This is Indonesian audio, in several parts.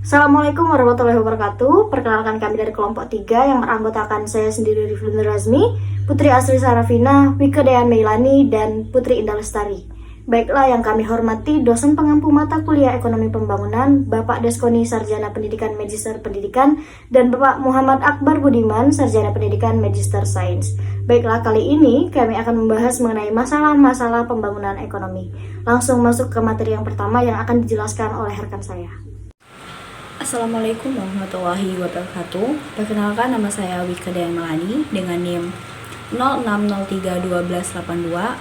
Assalamualaikum warahmatullahi wabarakatuh. Perkenalkan kami dari kelompok 3 yang beranggotakan saya sendiri Riflin Razmi, Putri Asri Sarafina, Wike Dean Meilani, dan Putri Indah Lestari. Baiklah yang kami hormati dosen pengampu mata kuliah Ekonomi Pembangunan, Bapak Deskoni Sarjana Pendidikan Magister Pendidikan, dan Bapak Muhammad Akbar Budiman Sarjana Pendidikan Magister Sains. Baiklah, kali ini kami akan membahas mengenai masalah-masalah pembangunan ekonomi. Langsung masuk ke materi yang pertama yang akan dijelaskan oleh rekan saya. Assalamualaikum warahmatullahi wabarakatuh. Perkenalkan, nama saya Wike Dean Meilani dengan NIM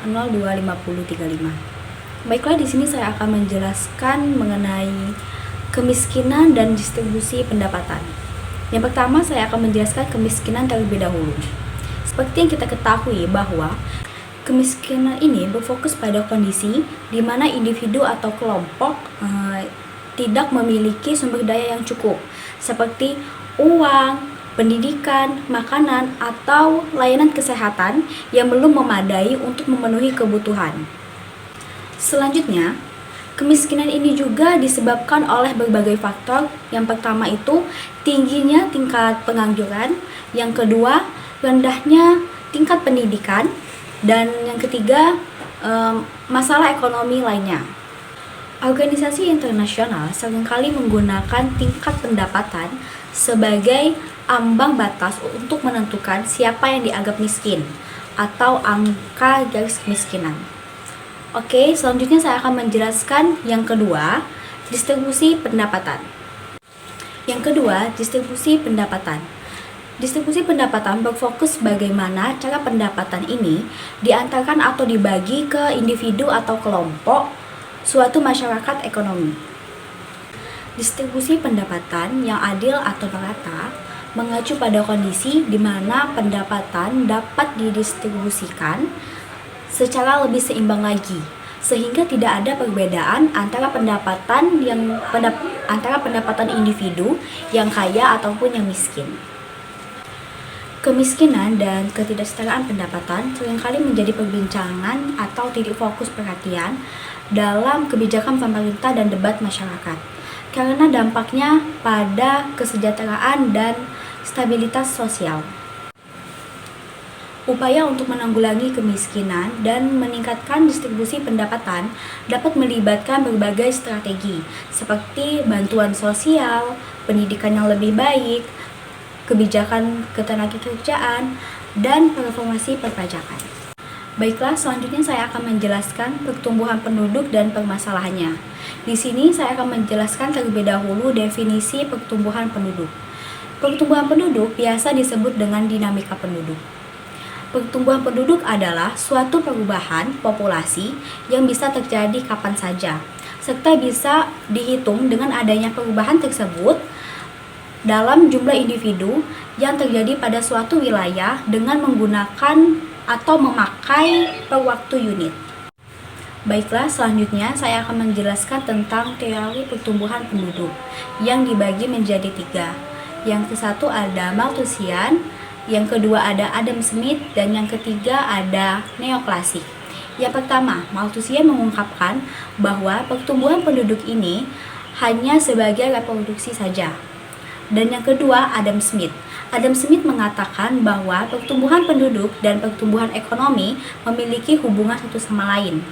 06031282025035. Baiklah, di sini saya akan menjelaskan mengenai kemiskinan dan distribusi pendapatan. Yang pertama, saya akan menjelaskan kemiskinan terlebih dahulu. Seperti yang kita ketahui bahwa kemiskinan ini berfokus pada kondisi di mana individu atau kelompok tidak memiliki sumber daya yang cukup, seperti uang, pendidikan, makanan, atau layanan kesehatan yang belum memadai untuk memenuhi kebutuhan. Selanjutnya, kemiskinan ini juga disebabkan oleh berbagai faktor. Yang pertama itu tingginya tingkat pengangguran, yang kedua rendahnya tingkat pendidikan, dan yang ketiga masalah ekonomi lainnya. Organisasi internasional seringkali menggunakan tingkat pendapatan sebagai ambang batas untuk menentukan siapa yang dianggap miskin atau angka garis kemiskinan. Oke, selanjutnya saya akan menjelaskan yang kedua, distribusi pendapatan. Yang kedua, distribusi pendapatan. Distribusi pendapatan berfokus bagaimana cara pendapatan ini diantarkan atau dibagi ke individu atau kelompok suatu masyarakat ekonomi. Distribusi pendapatan yang adil atau merata mengacu pada kondisi di mana pendapatan dapat didistribusikan secara lebih seimbang lagi, sehingga tidak ada perbedaan antara pendapatan individu yang kaya ataupun yang miskin. Kemiskinan dan ketidaksetaraan pendapatan seringkali menjadi perbincangan atau titik fokus perhatian dalam kebijakan pemerintah dan debat masyarakat, karena dampaknya pada kesejahteraan dan stabilitas sosial. Upaya untuk menanggulangi kemiskinan dan meningkatkan distribusi pendapatan dapat melibatkan berbagai strategi, seperti bantuan sosial, pendidikan yang lebih baik, kebijakan ketenagakerjaan, dan reformasi perpajakan. Baiklah, selanjutnya saya akan menjelaskan pertumbuhan penduduk dan permasalahannya. Di sini saya akan menjelaskan terlebih dahulu definisi pertumbuhan penduduk. Pertumbuhan penduduk biasa disebut dengan dinamika penduduk. Pertumbuhan penduduk adalah suatu perubahan populasi yang bisa terjadi kapan saja, serta bisa dihitung dengan adanya perubahan tersebut dalam jumlah individu yang terjadi pada suatu wilayah dengan menggunakan atau memakai per waktu unit. Baiklah, selanjutnya saya akan menjelaskan tentang teori pertumbuhan penduduk yang dibagi menjadi 3. Yang ke-1 ada Malthusian, yang kedua ada Adam Smith, dan yang ketiga ada neoklasik. Yang pertama, Malthusian mengungkapkan bahwa pertumbuhan penduduk ini hanya sebagai reproduksi saja. Dan yang kedua, Adam Smith. Adam Smith mengatakan bahwa pertumbuhan penduduk dan pertumbuhan ekonomi memiliki hubungan satu sama lain.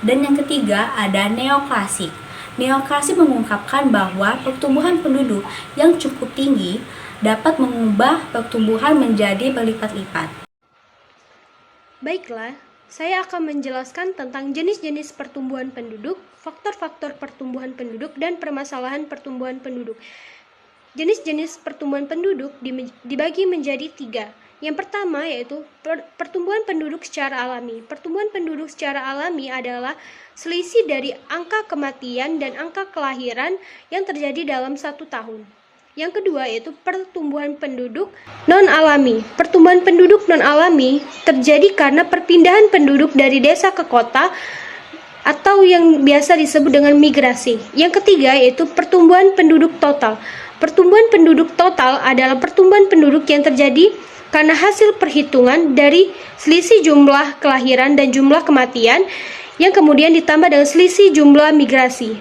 Dan yang ketiga, ada neoklasik. Neoklasik mengungkapkan bahwa pertumbuhan penduduk yang cukup tinggi dapat mengubah pertumbuhan menjadi berlipat-lipat. Baiklah, saya akan menjelaskan tentang jenis-jenis pertumbuhan penduduk, faktor-faktor pertumbuhan penduduk, dan permasalahan pertumbuhan penduduk. Jenis-jenis pertumbuhan penduduk dibagi menjadi 3. Yang pertama yaitu pertumbuhan penduduk secara alami. Pertumbuhan penduduk secara alami adalah selisih dari angka kematian dan angka kelahiran yang terjadi dalam 1 tahun. Yang kedua yaitu pertumbuhan penduduk non-alami. Pertumbuhan penduduk non-alami terjadi karena perpindahan penduduk dari desa ke kota atau yang biasa disebut dengan migrasi. Yang ketiga yaitu pertumbuhan penduduk total. Pertumbuhan penduduk total adalah pertumbuhan penduduk yang terjadi karena hasil perhitungan dari selisih jumlah kelahiran dan jumlah kematian yang kemudian ditambah dengan selisih jumlah migrasi.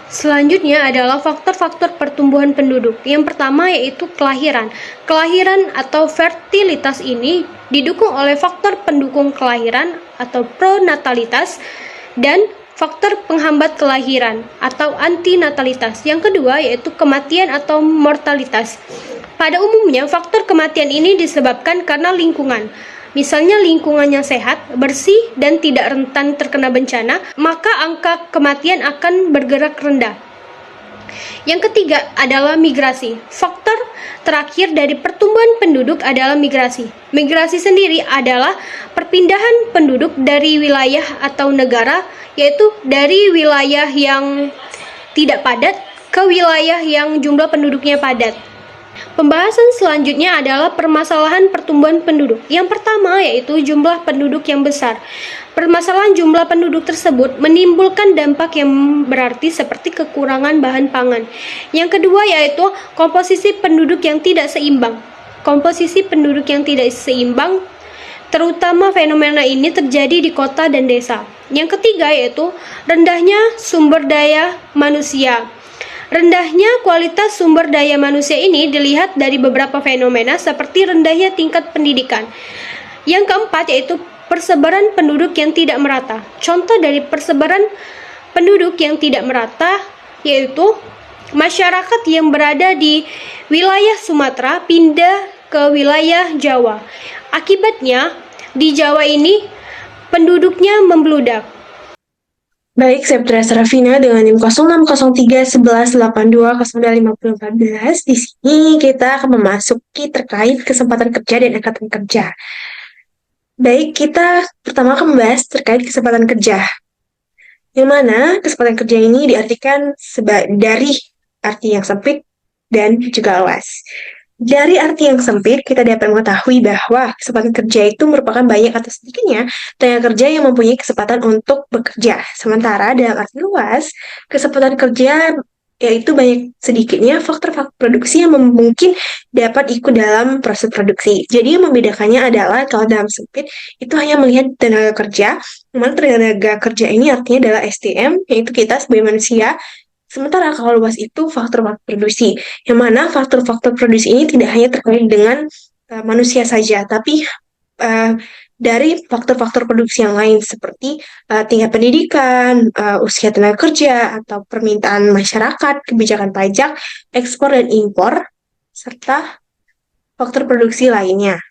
Selanjutnya adalah faktor-faktor pertumbuhan penduduk. Yang pertama yaitu kelahiran. Kelahiran atau fertilitas ini didukung oleh faktor pendukung kelahiran atau pronatalitas dan faktor penghambat kelahiran atau antinatalitas. Yang kedua yaitu kematian atau mortalitas. Pada umumnya faktor kematian ini disebabkan karena lingkungan. Misalnya lingkungannya sehat, bersih, dan tidak rentan terkena bencana, maka angka kematian akan bergerak rendah. Yang ketiga adalah migrasi. Faktor terakhir dari pertumbuhan penduduk adalah migrasi. Migrasi sendiri adalah perpindahan penduduk dari wilayah atau negara, yaitu dari wilayah yang tidak padat ke wilayah yang jumlah penduduknya padat. Pembahasan selanjutnya adalah permasalahan pertumbuhan penduduk. Yang pertama yaitu jumlah penduduk yang besar. Permasalahan jumlah penduduk tersebut menimbulkan dampak yang berarti seperti kekurangan bahan pangan. Yang kedua yaitu komposisi penduduk yang tidak seimbang. Komposisi penduduk yang tidak seimbang, terutama fenomena ini terjadi di kota dan desa. Yang ketiga yaitu rendahnya sumber daya manusia. Rendahnya kualitas sumber daya manusia ini dilihat dari beberapa fenomena seperti rendahnya tingkat pendidikan. Yang keempat yaitu persebaran penduduk yang tidak merata. Contoh dari persebaran penduduk yang tidak merata yaitu masyarakat yang berada di wilayah Sumatera pindah ke wilayah Jawa. Akibatnya di Jawa ini penduduknya membludak. Baik, saya Putri Asrafina dengan NIM 06031182025014. Di sini kita akan memasuki terkait kesempatan kerja dan angkatan kerja. Baik, kita pertama akan membahas terkait kesempatan kerja. Yang mana kesempatan kerja ini diartikan dari arti yang sempit dan juga luas. Dari arti yang sempit, kita dapat mengetahui bahwa kesempatan kerja itu merupakan banyak atau sedikitnya tenaga kerja yang mempunyai kesempatan untuk bekerja. Sementara dalam arti luas, kesempatan kerja yaitu banyak sedikitnya faktor-faktor produksi yang mungkin dapat ikut dalam proses produksi. Jadi yang membedakannya adalah kalau dalam sempit itu hanya melihat tenaga kerja, namun tenaga kerja ini artinya adalah SDM, yaitu kita sebagai manusia. Sementara kalau luas itu faktor-faktor produksi, yang mana faktor-faktor produksi ini tidak hanya terkait dengan manusia saja, tapi dari faktor-faktor produksi yang lain seperti tingkat pendidikan, usia tenaga kerja, atau permintaan masyarakat, kebijakan pajak, ekspor dan impor, serta faktor produksi lainnya.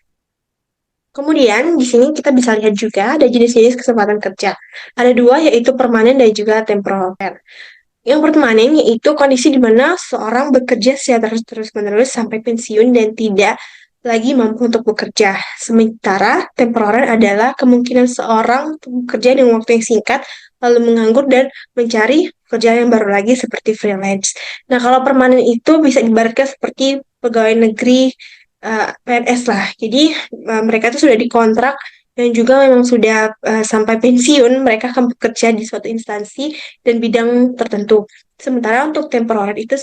Kemudian di sini kita bisa lihat juga ada jenis-jenis kesempatan kerja. Ada dua, yaitu permanen dan juga temporer. Yang permanen yaitu kondisi di mana seorang bekerja secara terus-menerus sampai pensiun dan tidak lagi mampu untuk bekerja. Sementara temporer adalah kemungkinan seorang bekerja dengan waktu yang singkat, lalu menganggur dan mencari pekerjaan yang baru lagi seperti freelance. Nah, kalau permanen itu bisa diibaratkan seperti pegawai negeri PNS lah. Jadi mereka itu sudah dikontrak dan juga memang sudah sampai pensiun, mereka akan bekerja di suatu instansi dan bidang tertentu. Sementara untuk temporer itu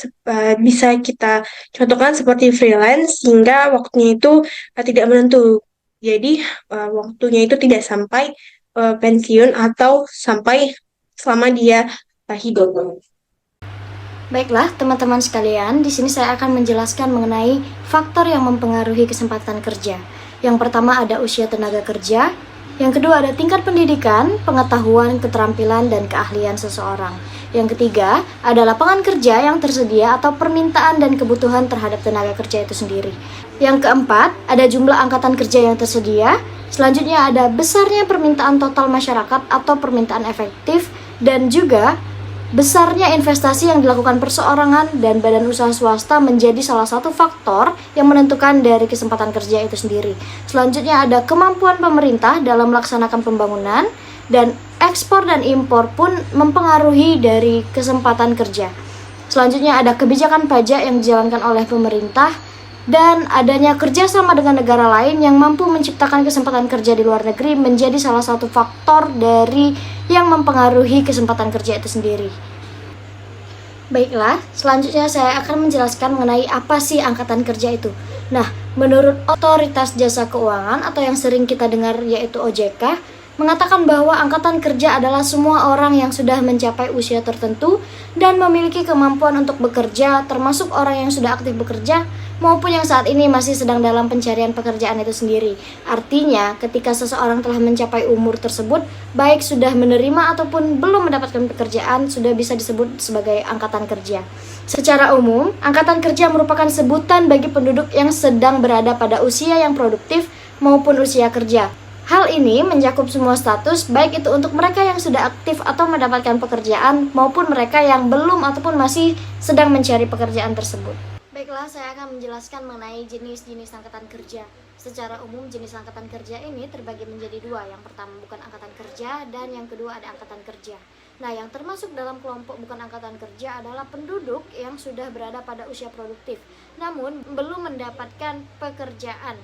bisa kita contohkan seperti freelance, sehingga waktunya itu tidak menentu. Jadi waktunya itu tidak sampai pensiun atau sampai selama dia hidup. Baiklah, teman-teman sekalian, di sini saya akan menjelaskan mengenai faktor yang mempengaruhi kesempatan kerja. Yang pertama ada usia tenaga kerja, yang kedua ada tingkat pendidikan, pengetahuan, keterampilan, dan keahlian seseorang. Yang ketiga ada lapangan kerja yang tersedia atau permintaan dan kebutuhan terhadap tenaga kerja itu sendiri. Yang keempat ada jumlah angkatan kerja yang tersedia. Selanjutnya ada besarnya permintaan total masyarakat atau permintaan efektif, dan juga besarnya investasi yang dilakukan perseorangan dan badan usaha swasta menjadi salah satu faktor yang menentukan dari kesempatan kerja itu sendiri. Selanjutnya ada kemampuan pemerintah dalam melaksanakan pembangunan, dan ekspor dan impor pun mempengaruhi dari kesempatan kerja. Selanjutnya ada kebijakan pajak yang dijalankan oleh pemerintah, dan adanya kerjasama dengan negara lain yang mampu menciptakan kesempatan kerja di luar negeri menjadi salah satu faktor dari yang mempengaruhi kesempatan kerja itu sendiri. Baiklah, selanjutnya saya akan menjelaskan mengenai apa sih angkatan kerja itu. Nah, menurut Otoritas Jasa Keuangan atau yang sering kita dengar yaitu OJK, mengatakan bahwa angkatan kerja adalah semua orang yang sudah mencapai usia tertentu dan memiliki kemampuan untuk bekerja, termasuk orang yang sudah aktif bekerja maupun yang saat ini masih sedang dalam pencarian pekerjaan itu sendiri. Artinya, ketika seseorang telah mencapai umur tersebut, baik sudah menerima ataupun belum mendapatkan pekerjaan, sudah bisa disebut sebagai angkatan kerja. Secara umum, angkatan kerja merupakan sebutan bagi penduduk yang sedang berada pada usia yang produktif maupun usia kerja. Hal ini mencakup semua status, baik itu untuk mereka yang sudah aktif atau mendapatkan pekerjaan, maupun mereka yang belum ataupun masih sedang mencari pekerjaan tersebut. Baiklah, saya akan menjelaskan mengenai jenis-jenis angkatan kerja. Secara umum, jenis angkatan kerja ini terbagi menjadi dua. Yang pertama bukan angkatan kerja, dan yang kedua ada angkatan kerja. Nah, yang termasuk dalam kelompok bukan angkatan kerja adalah penduduk yang sudah berada pada usia produktif, namun belum mendapatkan pekerjaan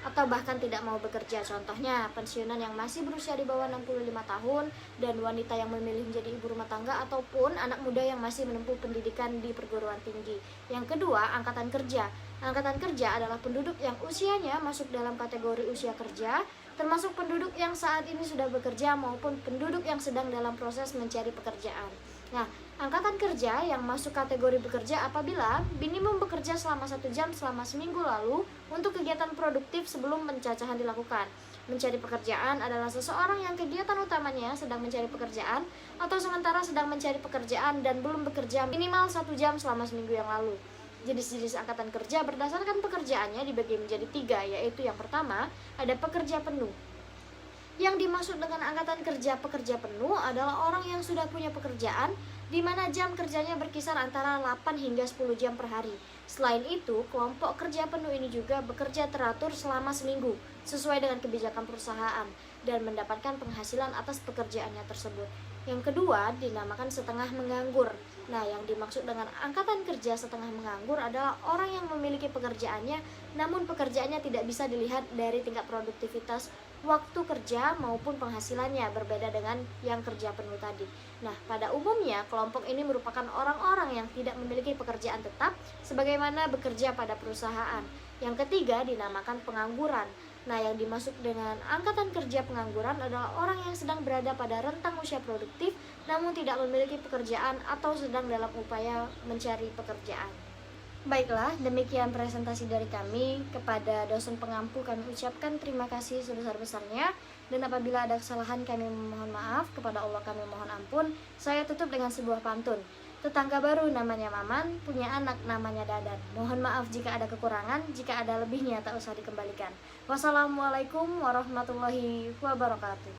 atau bahkan tidak mau bekerja. Contohnya, pensiunan yang masih berusia di bawah 65 tahun dan wanita yang memilih menjadi ibu rumah tangga ataupun anak muda yang masih menempuh pendidikan di perguruan tinggi. Yang kedua, angkatan kerja. Angkatan kerja adalah penduduk yang usianya masuk dalam kategori usia kerja, termasuk penduduk yang saat ini sudah bekerja maupun penduduk yang sedang dalam proses mencari pekerjaan. Nah, angkatan kerja yang masuk kategori bekerja apabila minimum bekerja selama 1 jam selama seminggu lalu untuk kegiatan produktif sebelum pencacahan dilakukan. Mencari pekerjaan adalah seseorang yang kegiatan utamanya sedang mencari pekerjaan atau sementara sedang mencari pekerjaan dan belum bekerja minimal 1 jam selama seminggu yang lalu. Jenis-jenis angkatan kerja berdasarkan pekerjaannya dibagi menjadi 3, yaitu yang pertama ada pekerja penuh. Yang dimaksud dengan angkatan kerja pekerja penuh adalah orang yang sudah punya pekerjaan di mana jam kerjanya berkisar antara 8 hingga 10 jam per hari. Selain itu, kelompok kerja penuh ini juga bekerja teratur selama seminggu sesuai dengan kebijakan perusahaan dan mendapatkan penghasilan atas pekerjaannya tersebut. Yang kedua dinamakan setengah menganggur. Nah, yang dimaksud dengan angkatan kerja setengah menganggur adalah orang yang memiliki pekerjaannya namun pekerjaannya tidak bisa dilihat dari tingkat produktivitas waktu kerja maupun penghasilannya, berbeda dengan yang kerja penuh tadi. Nah, pada umumnya kelompok ini merupakan orang-orang yang tidak memiliki pekerjaan tetap sebagaimana bekerja pada perusahaan. Yang ketiga dinamakan pengangguran. Nah, yang dimaksud dengan angkatan kerja pengangguran adalah orang yang sedang berada pada rentang usia produktif namun tidak memiliki pekerjaan atau sedang dalam upaya mencari pekerjaan. Baiklah, demikian presentasi dari kami. Kepada dosen pengampu kami ucapkan terima kasih sebesar-besarnya, dan apabila ada kesalahan kami mohon maaf, kepada Allah kami mohon ampun. Saya tutup dengan sebuah pantun. Tetangga baru namanya Maman, punya anak namanya Dadan. Mohon maaf jika ada kekurangan, jika ada lebihnya tak usah dikembalikan. Wassalamualaikum warahmatullahi wabarakatuh.